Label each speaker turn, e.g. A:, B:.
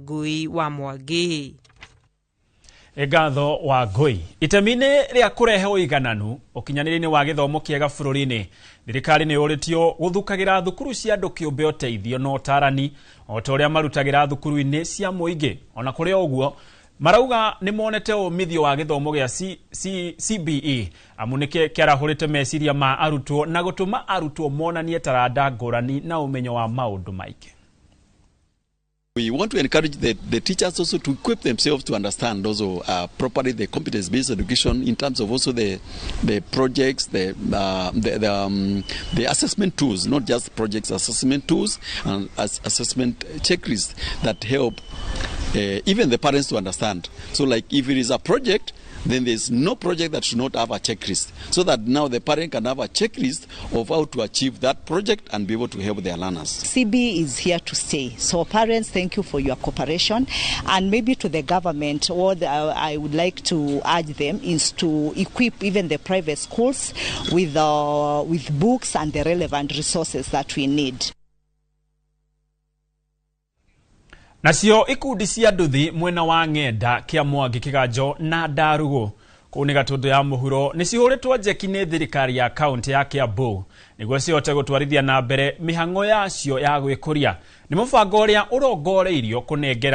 A: Wangui wa Mwangi.
B: Egatho Wangui itemine ria kurehe uigananu ukinyanĩrĩinĩ wa gĩthomo kĩega bũrũri-inĩ thirikari nĩ yũrĩtio gũthukagĩra thukuru cia andũ kĩũmbe ũteithio na ũtarani o ta ũrĩa marutagĩra thukuru-inĩ cia mũingĩ. Ona kũrĩ ũguo marauga nĩ monete umithio wa gĩthomo gĩa CBE amu nĩkĩ kĩarahũrĩte meciria ma arutwo na gũtũma arutwo monanie taranda ngũrani na ũmenyo wa maũndũ maingĩ.
C: We want to encourage the teachers also to equip themselves to understand also properly the competence-based education in terms of also the projects, the assessment tools, not just projects, assessment tools and assessment checklists that help even the parents to understand. So like if it is a project, then there's no project that should not have a checklist, so that now the parent can have a checklist of how to achieve that project and be able to help their learners.
D: CB is here to stay. So parents, thank you for your cooperation. And maybe to the government, what I would like to urge them is to equip even the private schools with books and the relevant resources that we need.
B: Nacio ikundi cia nduthi mwena wa ng'enda kia Mwangi Kiganjo na Ndarugu kũu nĩ Gatũndũ ya mũhuro nĩ cihũrĩtwo njeki nĩ thirikari ya kaunti ya Kiambu nĩguo cihote gũtwarithia na mbere mĩhang'o yacio ya gwĩkũria. Nĩ mũbango ũrĩa ũrongoreirio kũnengera